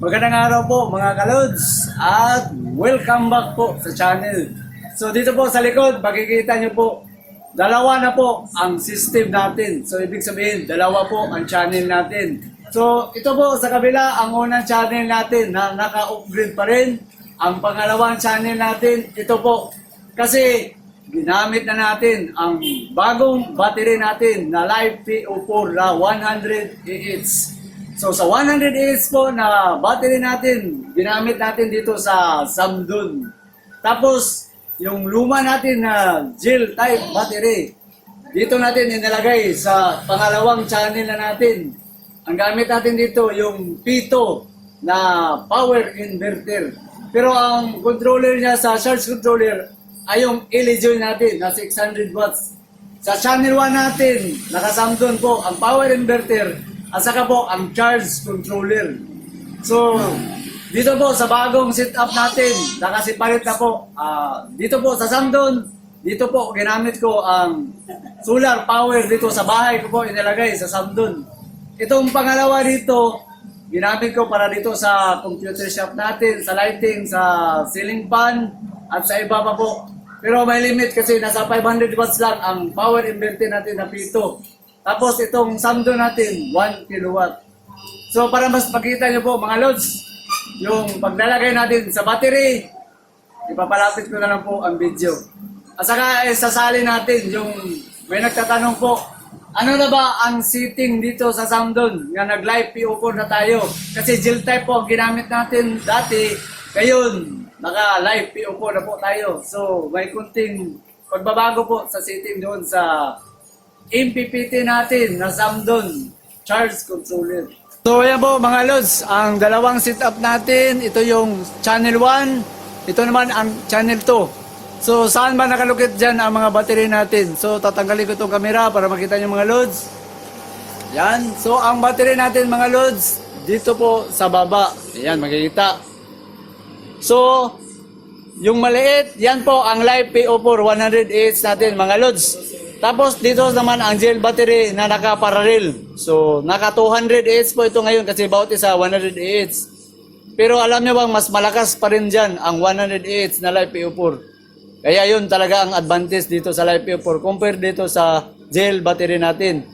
Magandang araw po mga kalods at welcome back po sa channel. So dito po sa likod, makikita nyo po, dalawa na po ang system natin. So ibig sabihin, dalawa po ang channel natin. So ito po sa kabila, ang unang channel natin na naka-upgrade pa rin. Ang pangalawang channel natin, ito po. Kasi ginamit na natin ang bagong battery natin na Live PO4 na 100 AH. So sa 100 AH po na battery natin, ginamit natin dito sa Samdun. Tapos yung luma natin na gel type battery, dito natin inilagay sa pangalawang channel na natin. Ang gamit natin dito yung P2 na power inverter. Pero ang controller niya sa charge controller ay yung LED natin na 600 watts. Sa channel 1 natin, nakasamdun po ang power inverter at saka po ang charge controller. So, dito po sa bagong setup natin, nakasipalit na po. Dito po sa Samdun, dito po ginamit ko ang solar power dito sa bahay ko po inilagay sa Samdun. Itong pangalawa dito, ginamit ko para dito sa computer shop natin, sa lighting, sa ceiling fan, at sa iba pa po. Pero may limit kasi nasa 500 watts lang ang power inverter natin na P2. Tapos itong Samdun natin, 1 kilowatt. So para mas makita nyo po mga lods, yung paglalagay natin sa battery, ipapalapit ko na lang po ang video. At saka sasali natin yung may nagtatanong po, ano na ba ang setting dito sa Samdun nga nag-live PO4 na tayo? Kasi gel type po ang ginamit natin dati, ngayon naka-live PO4 na po tayo. So may kunting pagbabago po sa setting doon sa MPPT natin na Samdun charge controller. So ayan po mga lods, ang dalawang setup natin, ito yung channel 1, ito naman ang channel 2. So saan ba nakalukit dyan ang mga battery natin? So tatanggalin ko itong camera para makita nyo mga lods. Yan, so ang battery natin mga lods, dito po sa baba, ayan makikita. So yung maliit, yan po ang Live PO4 100 AH natin mga lods. Tapos dito naman ang gel battery na naka-parallel. So naka 200 AH po ito ngayon kasi bawat isa 100 AH. Pero alam niyo bang mas malakas pa rin dyan ang 100 AH na Live PO4. Kaya yun talaga ang advantage dito sa Live PO4 compare dito sa gel battery natin.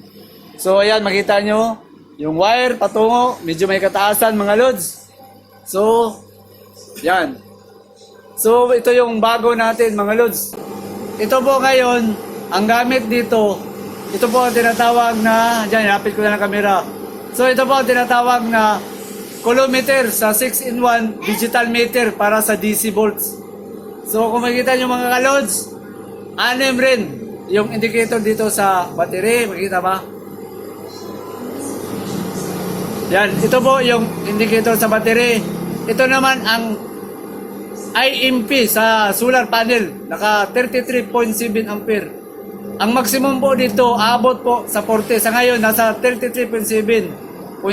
So ayan makita nyo yung wire patungo, medyo may kataasan mga lods. So yan. So ito yung bago natin mga lods. Ito po ngayon ang gamit dito, ito po ang tinatawag na, dyan, napit ko na ng camera. So ito po ang tinatawag na coulometer sa 6-in-1 digital meter para sa DC volts. So kung makikita nyo mga kalods, anim rin yung indicator dito sa battery, makikita ba? Yan, ito po yung indicator sa battery. Ito naman ang IMP sa solar panel, naka 33.7 ampere. Ang maximum po dito, abot po sa 40. Sa ngayon, nasa 33.7.9.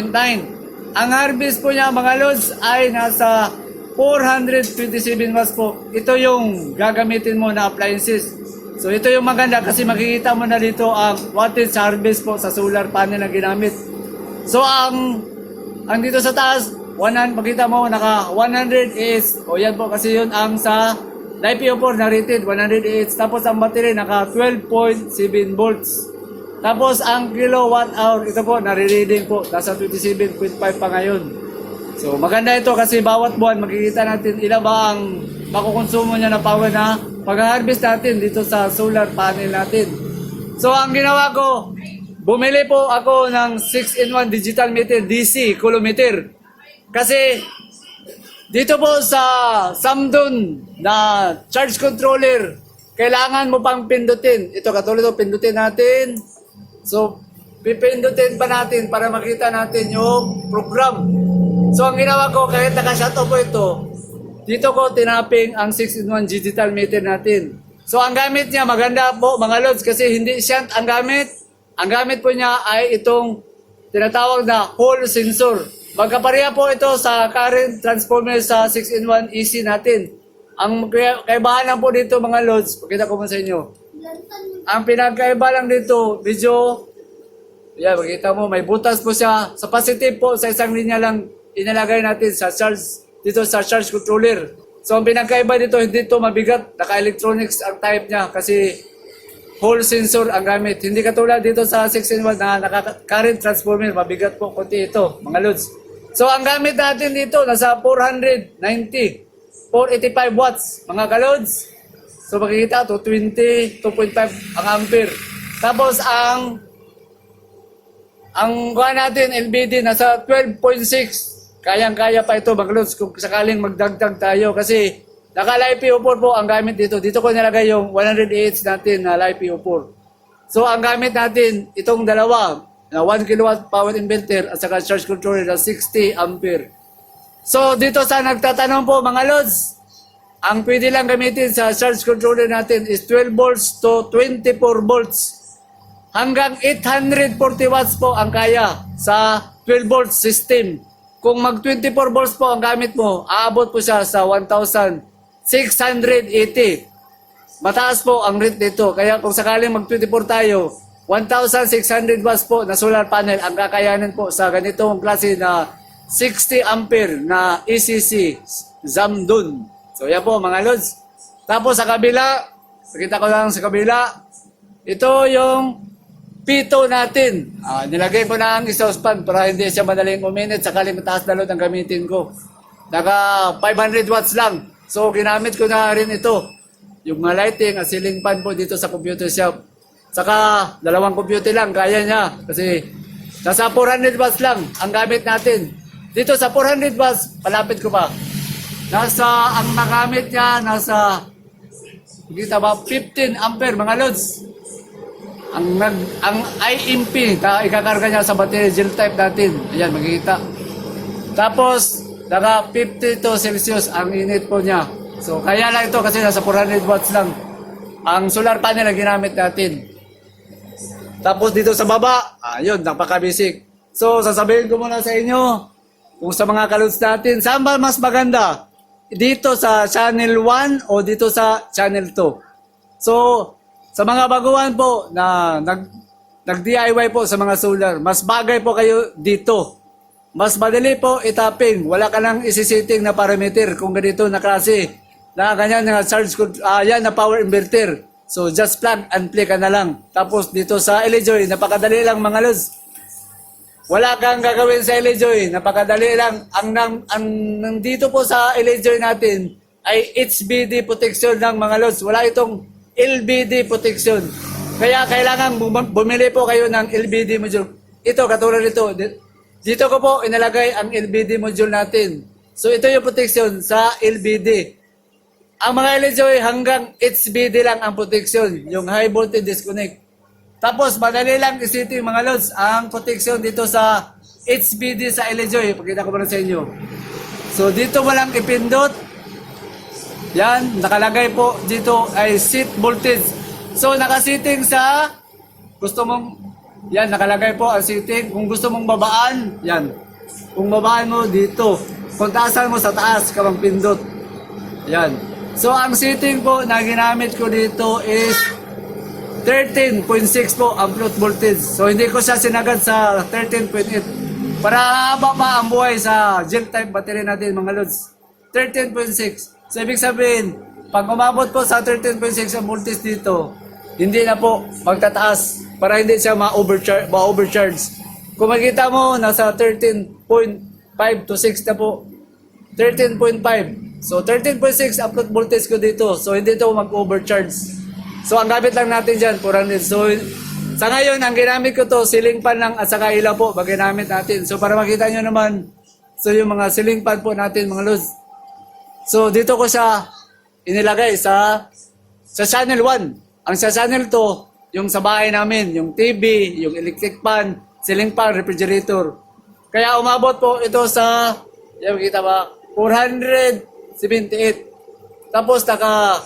Ang harvest po niya, mga lods, ay nasa 427 watts po. Ito yung gagamitin mo na appliances. So, ito yung maganda kasi makikita mo na dito ang wattage harvest po sa solar panel na ginamit. So, ang dito sa taas, makita mo, naka 100 is, o yan po kasi yun ang sa Live PO4 na rated 100 AH. Tapos ang battery naka 12.7 volts. Tapos ang kilowatt hour, ito po, nare-reading po. Nasa 27.5 pa ngayon. So maganda ito kasi bawat buwan makikita natin ilan ba ang makukonsumo niya na power na pag-harvest natin dito sa solar panel natin. So ang ginawa ko, bumili po ako ng 6-in-1 digital meter DC coulometer. Kasi dito po sa Samdun na charge controller, kailangan mo pang pindutin. Ito katulad ito, pindutin natin. So, pipindutin pa natin para makita natin yung program. So, ang ginawa ko, kahit naka-shut off po ito, dito ko tinaping ang 6-in-1 digital meter natin. So, ang gamit niya, maganda po mga lods kasi hindi shunt ang gamit. Ang gamit po niya ay itong tinatawag na Hall sensor. Magkapareha po ito sa current transformer sa 6-in-1 EC natin. Ang kaibahan lang po dito mga loads, pakita ko mo sa inyo. Ang pinagkaiba lang dito, medyo, yan, makita mo, may butas po siya. Sa positive po, sa isang linya lang inilagay natin sa charge, dito sa charge controller. So ang pinagkaiba dito, hindi ito mabigat, naka-electronics ang type niya kasi whole sensor ang gamit. Hindi katulad dito sa 6-in-1 na naka-current transformer, mabigat po konti ito, mga lods. So ang gamit natin dito, nasa 485 watts, mga kalods. So makikita to 22.5 ang ampere. Tapos ang kuha natin LBD nasa 12.6. Kayang-kaya pa ito mga lods kung sakaling magdagdag tayo kasi naka-LiPo4 po ang gamit dito. Dito ko nilagay yung 100Ah natin na LiPo4. So ang gamit natin itong dalawa na 1 kW power inverter at saka charge controller na 60 ampere. So dito sa nagtatanong po mga lods, ang pwede lang gamitin sa charge controller natin is 12 volts to 24 volts. Hanggang 840 watts po ang kaya sa 12 volts system. Kung mag 24 volts po ang gamit mo, aabot po siya sa 1,680. Mataas po ang rate dito. Kaya kung sakaling mag 24 tayo, 1,600 watts po na solar panel ang kakayanin po sa ganitong klase na 60 ampere na ECC Zamdun. So yan po mga lods. Tapos sa kabila, pakita ko lang sa kabila, ito yung pito natin. Nilagay ko na ang exhaust fan para hindi siya madaling uminit sakaling mataas na load ang gamitin ko. Naka 500 watts lang. So ginamit ko na rin ito. Yung mga lighting at ceiling fan po dito sa computer shop. Saka dalawang computer lang kaya niya kasi nasa 400 watts lang ang gamit natin. Dito sa 400 watts, palapit ko pa. Ang nagamit niya nasa kita ba 15 ampere mga lods. Ang IMP, ikakarga niya sa battery gel type natin. Ayan, makikita. Tapos, naka 52 Celsius ang init po niya. So, kaya lang ito kasi nasa 400 watts lang. Ang solar panel ang ginamit natin. Tapos dito sa baba, ayun, napaka-basic. So, sasabihin ko muna sa inyo, kung sa mga kalods natin, saan ba mas maganda? Dito sa channel 1 o dito sa channel 2? So, sa mga baguhan po na nag-DIY po sa mga solar, mas bagay po kayo dito. Mas madali po itapping. Wala ka nang isisetting na parameter kung ganito na klase. Na ganyan na charge, yan na power inverter. So just plug and play ka na lang. Tapos dito sa LJoy, napakadali lang mga lods. Wala kang gagawin sa LJoy, napakadali lang. Ang nandito po sa LJoy natin ay HBD protection lang mga lods. Wala itong LBD protection. Kaya kailangan bumili po kayo ng LBD module. Ito, katulad nito. Dito ko po inalagay ang LBD module natin. So ito yung protection sa LBD. Ang mga LJoy hanggang HBD lang ang protection. Yung high voltage disconnect. Tapos madali lang isitin mga lods ang protection dito sa HBD sa LJoy. Pakita ko muna sa inyo. So dito mo lang ipindot. Yan, nakalagay po dito ay seat voltage. So, nakasiting sa gusto mong, yan, nakalagay po ang setting. Kung gusto mong babaan, yan. Kung babaan mo dito. Kung taasan mo sa taas, kamang pindot. Yan. So, ang setting po na ginamit ko dito is 13.6 po ang float voltage. So, hindi ko siya sinagad sa 13.8. Para haba pa ang buhay sa gel type battery natin mga lods. 13.6. So, ibig sabihin, pag umabot po sa 13.6 ang voltage dito, hindi na po magtataas para hindi siya ma-overcharge. Kung makita mo, nasa 13.5 to 6 na po. 13.5. So, 13.6 upload voltage ko dito. So, hindi ito mag-overcharge. So, ang gamit lang natin dyan, 400. So, sa ngayon, ang ginamit ko to, ceiling fan lang at saka ilaw po, pag ginamit natin. So, para makita nyo naman, so yung mga ceiling fan po natin, mga lods. So, dito ko siya inilagay sa channel 1. Ang sa channel 2, yung sa bahay namin, yung TV, yung electric fan, ceiling fan, refrigerator. Kaya umabot po ito sa, yan makita ba, 478. Tapos naka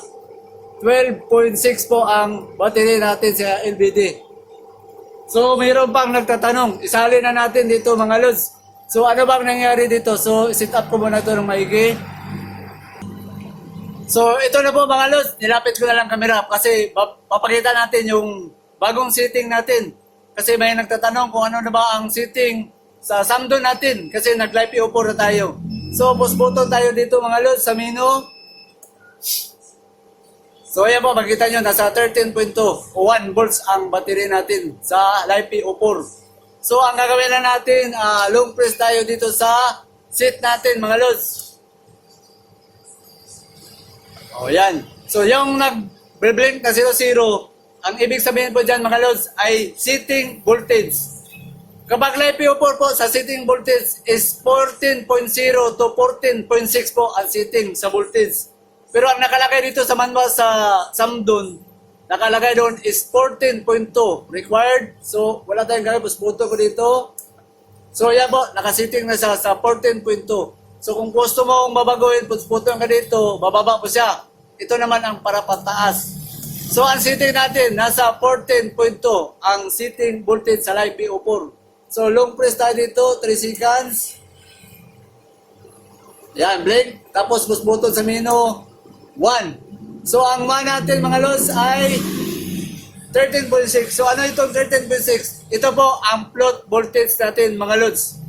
12.6 po ang battery natin sa LBD. So, mayroon pang nagtatanong, isali na natin dito mga lods. So, ano bang nangyari dito? So, set up ko muna ito ng maigi. So, ito na po mga lods, nilapit ko na lang camera kasi papakita natin yung bagong setting natin. Kasi may nagtatanong kung ano na ba ang setting sa Samdon natin kasi nag-live PO4 na tayo. So, push button tayo dito mga lods sa menu. So, ayan po, makita nyo, nasa 13.1 volts ang battery natin sa live PO4. So, ang gagawin na natin, long press tayo dito sa seat natin mga lods. O, yan. So, yung nag-blink na 00, ang ibig sabihin po dyan mga lods ay setting voltage. Kapag live PO4 po sa setting voltage is 14.0 to 14.6 po ang setting sa voltage. Pero ang nakalagay dito sa manual sa Samdon, nakalagay doon is 14.2 required. So wala tayong gagawin, puspunto ko dito. So yan po, nakasetting na siya sa 14.2. So kung gusto mo mabaguhin, puspunto ka dito, bababa po siya. Ito naman ang para pataas. So ang setting natin, nasa 14.2 ang setting voltage sa live PO4. So, long press tayo dito, 3 seconds. Yan, blink. Tapos, push button sa menu, 1. So, ang man natin mga lods ay 13.6. So, ano itong 13.6? Ito po ang float voltage natin mga lods.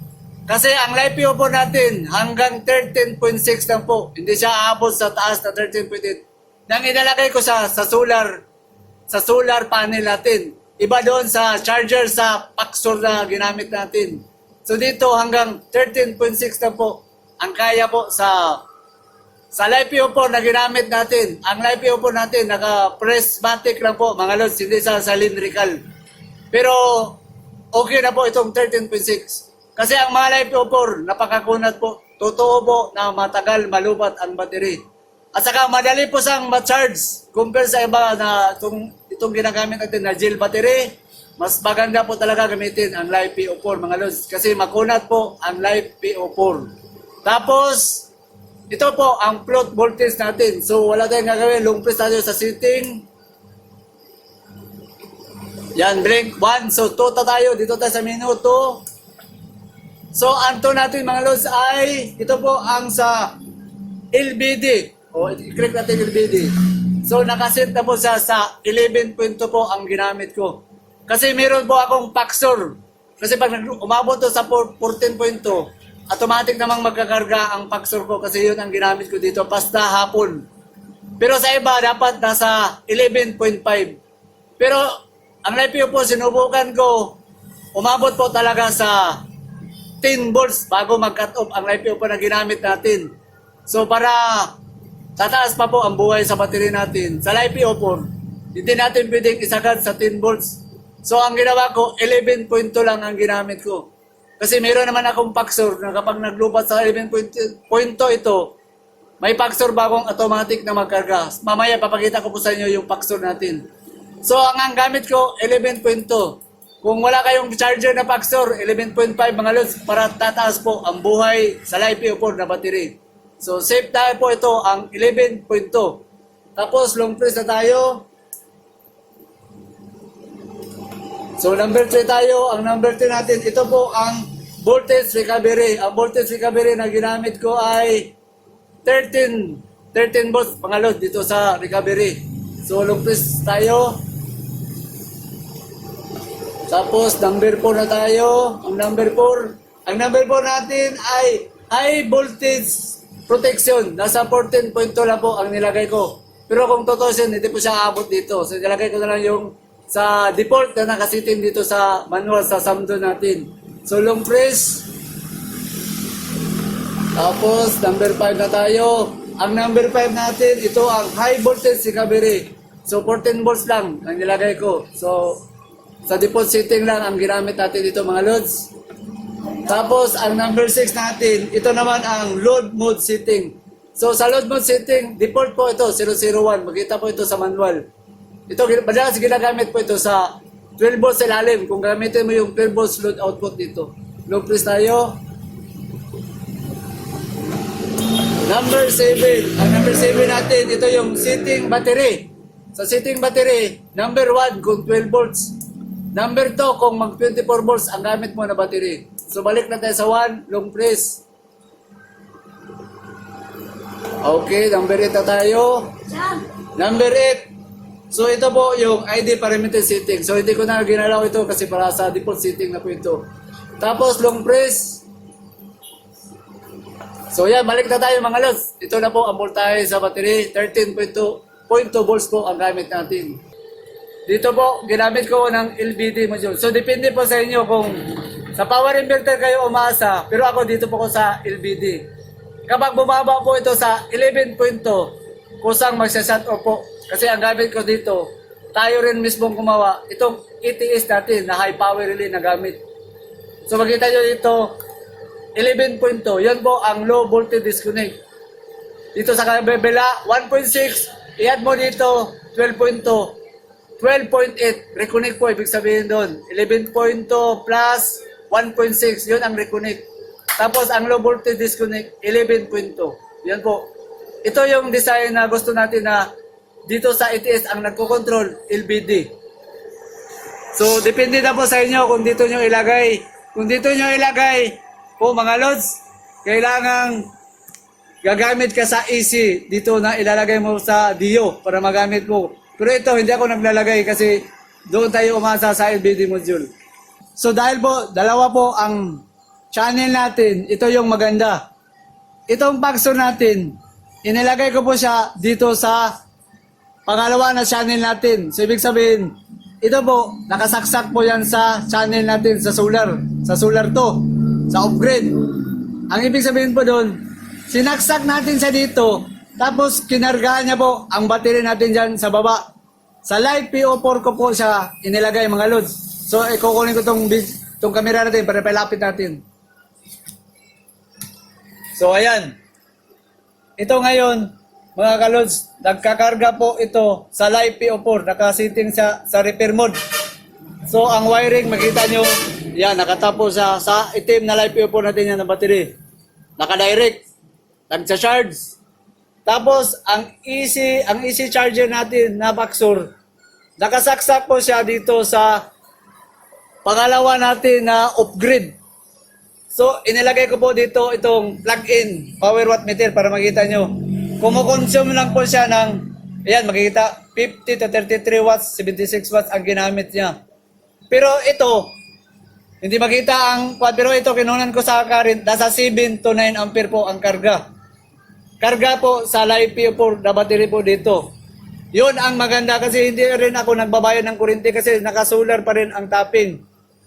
Kasi ang live PO4 natin hanggang 13.6 lang po. Hindi siya aabot sa taas na 13.8. Nang inalagay ko sa solar panel natin. Iba doon sa charger sa Paxor na ginamit natin. So dito hanggang 13.6 na po ang kaya po sa live PO4 na ginamit natin. Ang live PO4 natin naka-prismatic lang po mga lods, hindi sa cylindrical. Pero okay na po itong 13.6. Kasi ang mga live PO4 napakakunat po. Totoo po na matagal malubat ang battery. At saka madali po siyang ma-charge compare sa iba na itong ginagamit natin na gel battery. Mas maganda po talaga gamitin ang live PO4 mga lods kasi makunat po ang live PO4. Tapos, ito po ang float voltage natin. So wala tayong gagawin. Long press tayo sa setting. Yan, blink 1. So 2 tayo. Dito tayo sa menu 2. So ang 2 natin mga lods ay ito po ang sa LBD. O, i-click natin LBD. So, nakaset na po siya sa 11.2 po ang ginamit ko. Kasi meron po akong Paxor. Kasi pag umabot to sa 14.2, automatic namang magkakarga ang Paxor ko kasi yun ang ginamit ko dito basta hapon. Pero sa iba, dapat nasa 11.5. Pero, ang live po, sinubukan ko, umabot po talaga sa 10 volts bago mag-cut off ang live po na ginamit natin. So, para tataas pa po ang buhay sa battery natin. Sa live PO4, hindi natin pwedeng isagad sa 10 volts. So, ang ginawa ko, 11.2 lang ang ginamit ko. Kasi meron naman akong Paxor na kapag naglupat sa 11.2 ito, may Paxor bagong automatic na magkarga. Mamaya, papakita ko po sa inyo yung Paxor natin. So, ang gamit ko, 11.2. Kung wala kayong charger na Paxor, 11.5 mga lods, para tataas po ang buhay sa live PO4 na battery. So, save tayo po ito, ang 11.2. Tapos, long press na tayo. So, number 3 tayo. Ang number 3 natin, ito po ang voltage recovery. Ang voltage recovery na ginamit ko ay 13 volts, mga load, dito sa recovery. So, long press tayo. Tapos, number 4 na tayo. Ang number 4 natin ay high voltage protection. Nasa 14.2 lang po ang nilagay ko. Pero kung tutusin, hindi po siya aabot dito. So, nilagay ko na lang yung sa default na nakasitin dito sa manual sa Samdon natin. So, long press. Tapos, number 5 na tayo. Ang number 5 natin, ito ang high voltage recovery. So, 14 volts lang ang nilagay ko. So, sa default setting lang ang ginamit natin dito mga loads. Tapos, ang number 6 natin, ito naman ang load mode setting. So, sa load mode setting, default po ito, 001. Makita po ito sa manual. Ito, madalas ginagamit po ito sa 12 volts sa ilalim. Kung gamitin mo yung 12 volts load output dito. Long press tayo. Number 7. Ang number 7 natin, ito yung setting battery. Sa setting battery, number 1 kung 12 volts. Number 2 kung mag 24 volts ang gamit mo na battery. So balik na tayo sa 1, long press. Okay, number 8 na tayo. Number 8. So ito po yung ID parameter setting. So hindi ko na ginalaw ito kasi para sa default setting na po ito. Tapos long press. So yan, balik na tayo mga lods. Ito na po ang voltahe sa battery. 13.2 volts po ang gamit natin. Dito po, ginamit ko ng LVD module. So depende po sa inyo kung sa power inverter kayo umasa. Pero ako dito po ko sa LVD. Kapag bumaba po ito sa 11.2, kusang magsashut off po. Kasi ang gamit ko dito, tayo rin mismong gumawa. Itong ETS natin na high power relay na gamit. So makita nyo dito, 11.2, yan po ang low voltage disconnect. Dito sa kabila, 1.6, i-add mo dito, 12.2, 12.8, reconnect po, ibig sabihin doon. 11.2 plus 1.6, yun ang reconnect. Tapos ang low voltage disconnect, 11.2, yan po. Ito yung design na gusto natin na dito sa ETS ang nagko-control, LVD. So, depende na po sa inyo kung dito nyo ilagay. Kung dito nyo ilagay, po mga lods, kailangan gagamit ka sa AC. Dito na ilalagay mo sa DIO para magamit mo. Pero ito, hindi ako naglalagay kasi doon tayo umasa sa LVD module. So dahil po, dalawa po ang channel natin, ito yung maganda. Itong Paxo natin, inilagay ko po siya dito sa pangalawa na channel natin. So ibig sabihin, ito po, nakasaksak po yan sa channel natin sa solar. Sa solar to, sa off-grid. Ang ibig sabihin po doon, sinaksak natin siya dito, tapos kinargaan niya po ang battery natin dyan sa baba. Sa live PO4 ko po siya inilagay mga lods. So ikukunin ko tong camera natin para palapit natin. So ayan. Ito ngayon, mga kalods, nagkakarga po ito sa live PO4. Nakasitting sa repair mode. So, ang wiring, makita nyo, yan, nakatapo sa itim na live PO4 natin yan na battery. Naka-direct. Nagsa-charge. Tapos, ang easy charger natin na Baxor, nakasaksak po siya dito sa pangalawa natin na off-grid. So, inilagay ko po dito itong plug-in power watt meter para makita nyo. Kumukonsume lang po siya ng, ayan, makikita, 50 to 33 watts, 76 watts ang ginamit niya. Pero ito, hindi makita ang, pero ito kinunan ko sa current, nasa 7 to 9 ampere po ang karga. Karga po sa live PO4 na battery po dito. Yun ang maganda kasi hindi rin ako nagbabayad ng kuryente kasi naka-solar pa rin ang tapping.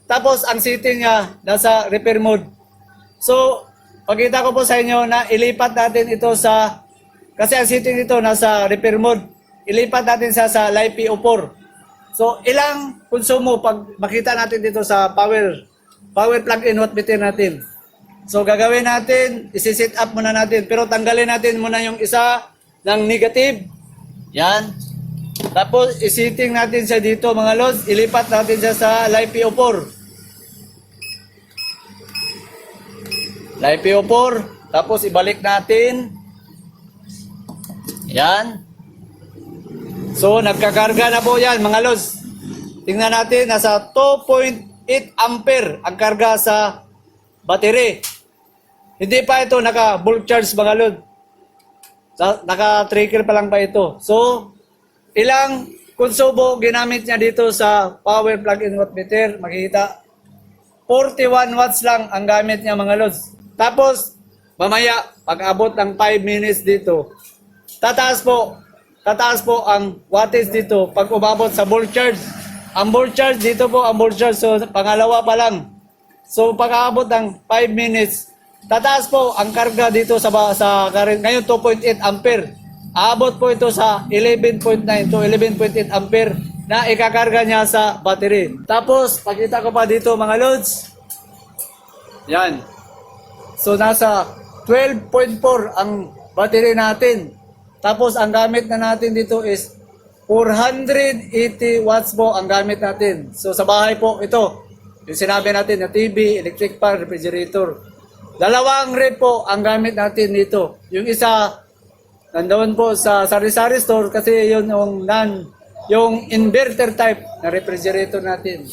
Tapos ang setting niya, nasa repair mode. So, pagkita ko po sa inyo na ilipat natin ito sa, kasi ang setting dito nasa repair mode, ilipat natin sa live PO4. So, ilang konsumo pag makita natin dito sa power plug-in watt meter natin. So, gagawin natin, isi-set up muna natin, pero tanggalin natin muna yung isa ng negative. Yan. Tapos, isetting natin siya dito mga lods, ilipat natin siya sa live PO4. Live PO4, tapos ibalik natin. Yan. So, nagkakarga na po yan, mga lods. Tingnan natin, nasa 2.8 ampere ang karga sa battery. Hindi pa ito naka-bulk charge, mga lods. Naka-trickle pa lang pa ito. So, ilang konsumo ginamit niya dito sa power plug-in watt meter, makikita. 41 watts lang ang gamit niya, mga lods. Tapos, mamaya, pag-abot ng 5 minutes dito, tataas po ang wattage dito pag umabot sa bulk charge. Ang bulk charge dito po, ang bulk charge, so pangalawa pa lang. So pag-aabot ng 5 minutes, tataas po ang karga dito sa current. Ngayon 2.8 ampere. Aabot po ito sa 11.9 to 11.8 ampere na ikakarga niya sa battery. Tapos, pakita ko pa dito mga lods. Yan. So nasa 12.4 ang battery natin. Tapos ang gamit na natin dito is 480 watts po ang gamit natin. So sa bahay po ito, yung sinabi natin na TV, electric fan, refrigerator. Dalawang rep po ang gamit natin dito. Yung isa nandoon po sa sari-sari store kasi yun yung inverter type na refrigerator natin.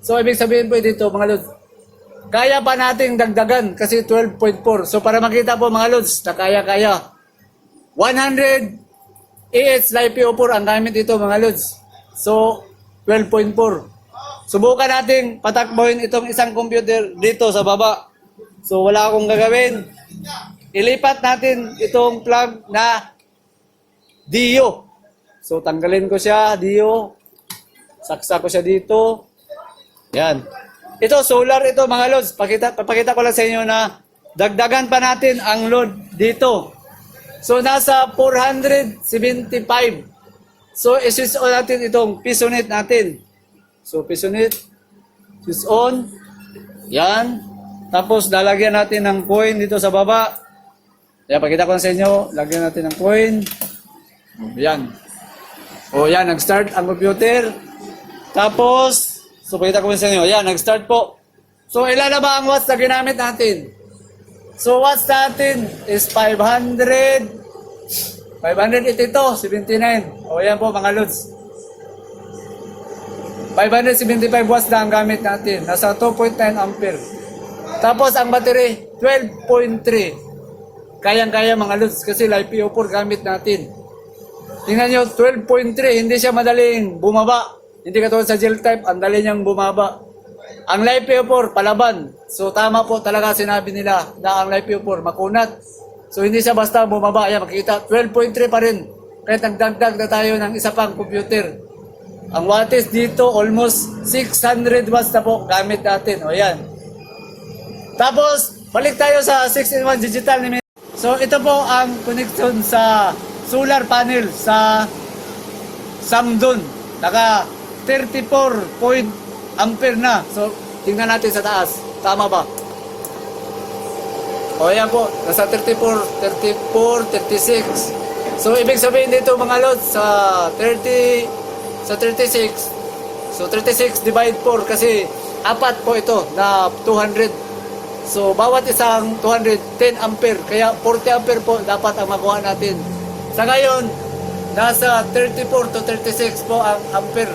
So ibig sabihin po dito mga lods, kaya pa nating dagdagan kasi 12.4. So para makita po mga lods na kaya-kaya. 100 AH live PO4 ang gamit dito mga lods. So 12.4. subukan nating patakbohin itong isang computer dito sa baba. So wala akong gagawin. Ilipat natin itong plug na Dio. So tanggalin ko siya, Dio. Saksa ko siya dito. Yan. Ito, solar ito mga lods. Papakita ko lang sa inyo na dagdagan pa natin ang load dito. So nasa 475. So i-switch on natin itong pisonet natin. So pisonet, switch on. Yan. Tapos lalagyan natin ng coin dito sa baba. Yan, pakita ko lang sa inyo. Lagyan natin ng coin. Yan. O yan, nag-start ang computer. Tapos, so pakita ko sa inyo. Yan, nag-start po. So ilan na ba ang watts na ginamit natin? So watts natin is 582, 79. O yan po mga lods. 575 watts na ang gamit natin. Nasa 2.9 ampere. Tapos ang battery, 12.3. Kayang-kaya mga lods kasi LiPo4 gamit natin. Tingnan nyo, 12.3. Hindi siya madaling bumaba. Hindi katulad sa gel type, ang dali niyang bumaba. Ang LiPo4, palaban. So tama po talaga sinabi nila na ang LiPo4 makunat. So hindi siya basta bumaba. Ayan, makikita, 12.3 pa rin. Kahit nagdagdag na tayo ng isa pang computer. Ang wattage dito, almost 600 watts na po gamit natin. O yan. Tapos, balik tayo sa 6-in-1 digital limit. So ito po ang connection sa solar panel sa Samdon. Naka 34 point ampere na. So, tingnan natin sa taas. Tama ba? O yan po, nasa 34, 36. So, ibig sabihin dito mga lods, sa 36. So, 36 divide 4 kasi apat po ito na 200. So, bawat isang 210 ampere. Kaya 40 ampere po dapat ang makuha natin. Sa ngayon, nasa 34 to 36 po ang ampere.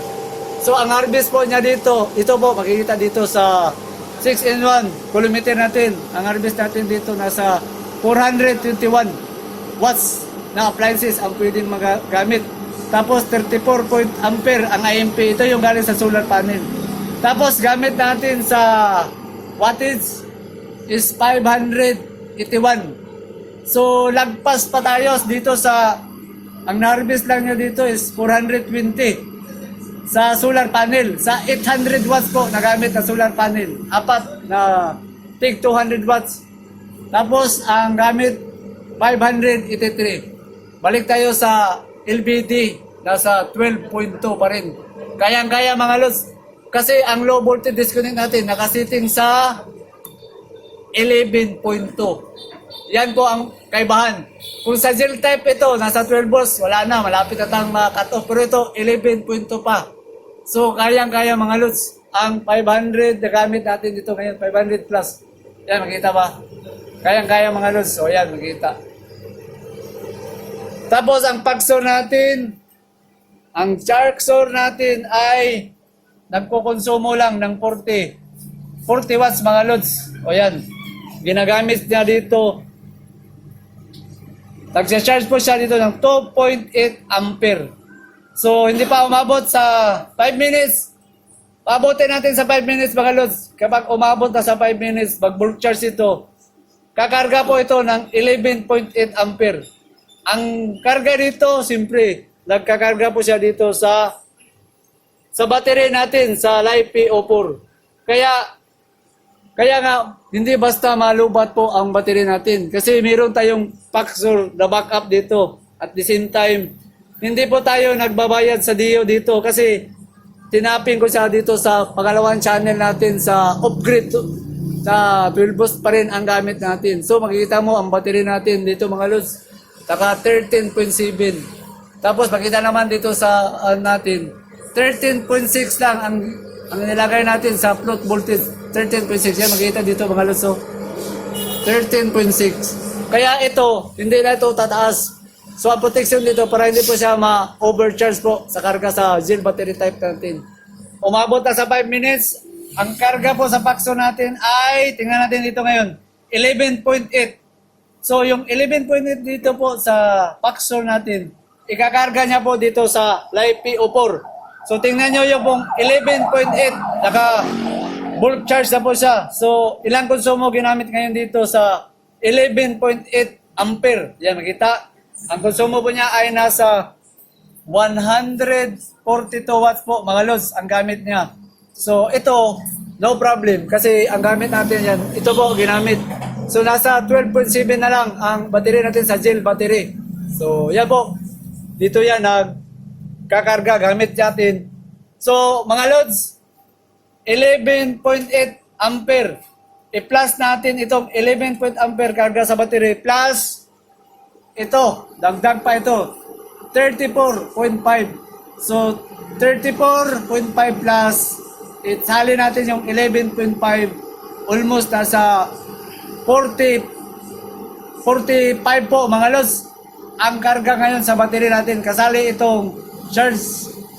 So, ang harvest po niya dito, ito po, makikita dito sa 6-in-1 colorimeter natin. Ang harvest natin dito nasa 421 watts na appliances ang pwedeng magamit. Tapos 34 point ampere ang IMP. Ito yung galing sa solar panel. Tapos gamit natin sa wattage is 581. So lagpas pa tayo dito sa ang na-harvest lang niya dito is 420 sa solar panel. Sa 800 watts po nagamit na solar panel. Apat na tig 200 watts. Tapos ang gamit 583. Balik tayo sa LVD, nasa 12.2 pa rin. Kayang-kaya mga lods. Kasi ang low voltage disconnect natin, nakasiting sa 11.2. Yan po ang kaibahan. Kung sa gel type ito, nasa 12 volts, wala na, malapit na tayong cut off. Pero ito, 11.2 pa. So, kayang-kaya mga lods. Ang 500 na gamit natin dito ngayon, 500 plus. Yan, makita ba? Kayang-kaya mga lods. O yan, makita. Tapos ang pagsor natin, ang charksor natin ay nagkukonsumo lang ng 40 watts mga lods. O yan, ginagamit niya dito. Nagsa-charge po siya dito ng 2.8 ampere. So hindi pa umabot sa 5 minutes. Pabutin natin sa 5 minutes mga lods. Kapag umabot na sa 5 minutes, mag-bulk charge ito. Kakarga po ito ng 11.8 ampere. Ang karga dito, siyempre, nagkakarga po siya dito sa battery natin, sa LiPo4. Kaya nga, hindi basta malubat po ang battery natin. Kasi meron tayong paxor na backup dito. At the same time, hindi po tayo nagbabayad sa Dio dito. Kasi tinapin ko siya dito sa pangalawang channel natin sa upgrade. Sa 12 volts pa rin ang gamit natin. So makikita mo ang battery natin dito mga lods. Taka 13.7. Tapos makita naman dito sa natin 13.6 lang ang nilagay natin sa float voltage. 13.6 yan makita dito mga loso. 13.6. Kaya ito hindi na ito tataas. So ang protection dito para hindi po siya ma-overcharge po sa karga sa gel battery type natin. Umabot na sa 5 minutes. Ang karga po sa pakso natin ay tingnan natin dito ngayon 11.8. So, yung 11.8 dito po sa Paxor natin, ikakarga niya po dito sa LiPo4. So tingnan nyo yung pong 11.8, naka bulk charge na po siya. So ilang konsumo ginamit ngayon dito sa 11.8 ampere. Yan, makita. Ang konsumo po niya ay nasa 142 watts po, mga lods, ang gamit niya. So ito, no problem kasi ang gamit natin yan, ito po ginamit. So nasa 12.7 na lang ang battery natin sa gel battery. So yan po, dito yan nagkakarga gamit natin. So mga lods, 11.8 ampere. I-plus natin itong 11.8 ampere karga sa battery plus ito, dagdag pa ito, 34.5. So 34.5 plus itali natin yung 11.5, almost nasa 45 po mga lods ang karga ngayon sa battery natin, kasali itong charge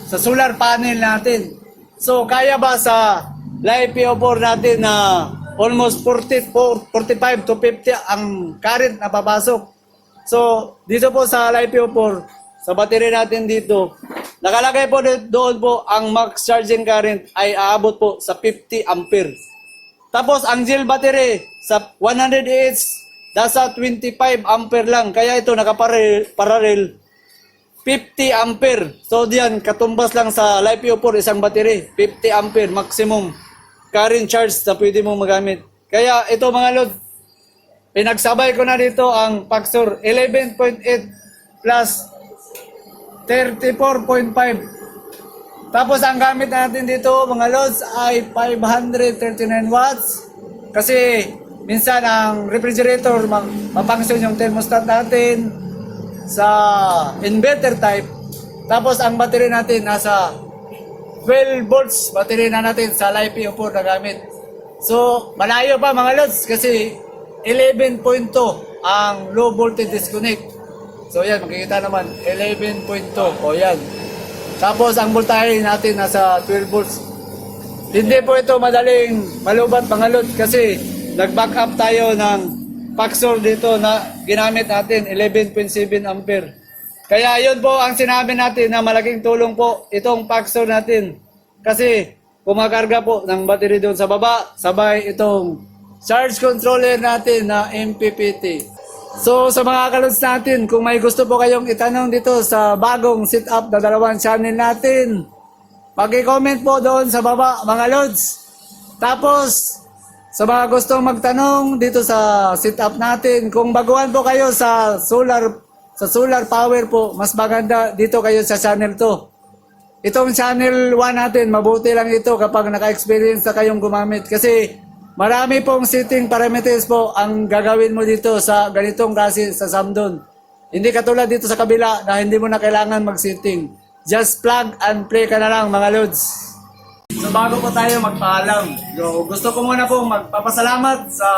sa solar panel natin. So kaya ba sa LiPo4 natin na almost 45 to 50 ang current na papasok? So dito po sa LiPo4, sa battery natin dito, nakalagay po doon po ang max charging current ay aabot po sa 50 ampere. Tapos ang gel battery sa 100 Ah nasa 25 ampere lang. Kaya ito nakaparallel 50 ampere. So diyan katumbas lang sa LiPo4 isang battery, 50 ampere maximum current charge na pwede mong magamit. Kaya ito mga lod, pinagsabay ko na dito ang factor 11.8 plus 34.5. Tapos ang gamit natin dito mga lods ay 539 watts. Kasi minsan ang refrigerator mapangsyon yung thermostat natin sa inverter type. Tapos ang battery natin nasa 12 volts battery na natin sa LiPo4 na gamit. So malayo pa mga lods kasi 11.2 ang low voltage disconnect. So yan, makikita naman, 11.2. O yan. Tapos ang voltahe natin nasa 12 volts. Hindi po ito madaling malubat mga lods kasi nag-back up tayo ng factor dito na ginamit natin, 11.7 ampere. Kaya yun po ang sinabi natin na malaking tulong po itong factor natin. Kasi kumakarga po ng battery doon sa baba, sabay itong charge controller natin na MPPT. So sa mga kalods natin, kung may gusto po kayong itanong dito sa bagong setup na dalawang channel natin, pag-comment po doon sa baba mga lods. Tapos sa mga gustong magtanong dito sa setup natin, kung baguhan po kayo sa solar power po, mas maganda dito kayo sa channel to. Itong channel 1 natin, mabuti lang ito kapag naka-experience na kayong gumamit kasi marami pong setting parameters po ang gagawin mo dito sa ganitong klase sa Samdon. Hindi katulad dito sa kabila na hindi mo na kailangan mag-setting. Just plug and play ka na lang mga lods. So bago po tayo magpaalam, gusto ko muna pong magpapasalamat sa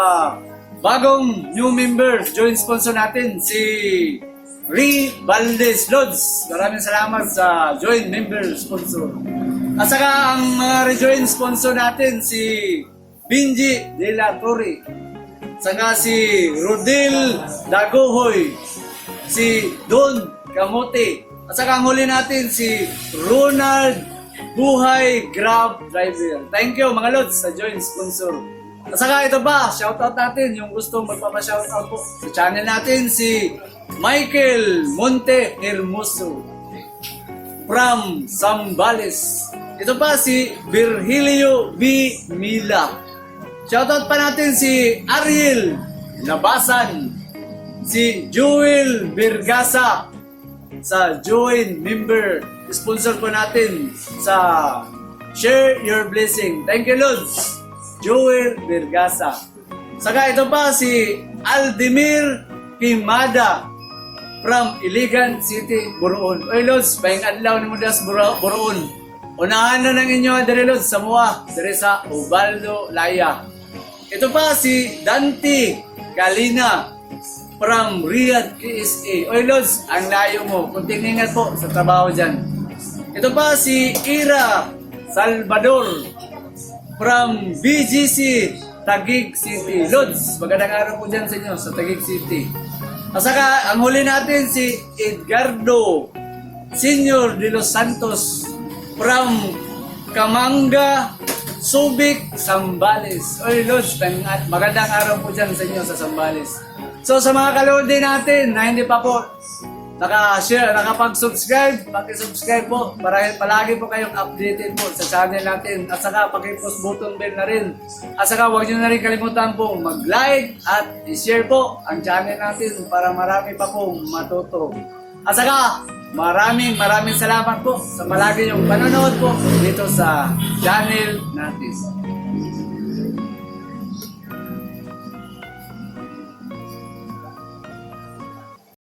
bagong new member, joint sponsor natin, si Ri Valdez Lods. Maraming salamat sa joint member sponsor. At saka ang mga rejoin sponsor natin, si Benji De La Torre, saka si Rodel Dagohoy, si Don Kamote, at saka ang huli natin si Ronald Buhay Grab Driver. Thank you mga lods sa joint sponsor. At saka ito pa, shoutout natin yung gustong magpapa-shoutout po sa channel natin, si Michael Monte Hermoso from Zambales. Ito pa si Virgilio B. Mila. Shoutout pa natin si Ariel Labasan, si Joel Bergasa sa join member. Sponsor po natin sa Share Your Blessing. Thank you Lods, Joel Bergasa. Saka ito pa si Aldemir Kimada from Iligan City, Boroon. Oy Lods, pahing adlaw ni mo das Boroon. Unahan na ng inyo dere Lods sa Mua, dere sa Ubaldo, Laya. Ito pa si Dante Kalina from Riyadh, KSA. Oy Lods, ang layo mo. Kunting ingat po sa trabaho dyan. Ito pa si Ira Salvador from BGC, Taguig City. Lods, magandang araw po dyan sa inyo sa Taguig City. At saka, ang huli natin si Edgardo Senior de los Santos from Kamanga, Subic, Zambales. Oy, Lods, magandang araw po dyan sa inyo sa Zambales. So sa mga kalodi natin na hindi pa po naka-share, nakapag-subscribe, paki-subscribe po para palagi po kayong updated po sa channel natin. At saka paki-post button bell na rin. At saka huwag nyo na rin kalimutan po mag-like at i-share po ang channel natin para marami pa pong matuto. At saka maraming salamat po sa palagi yung panonood po dito sa channel natin.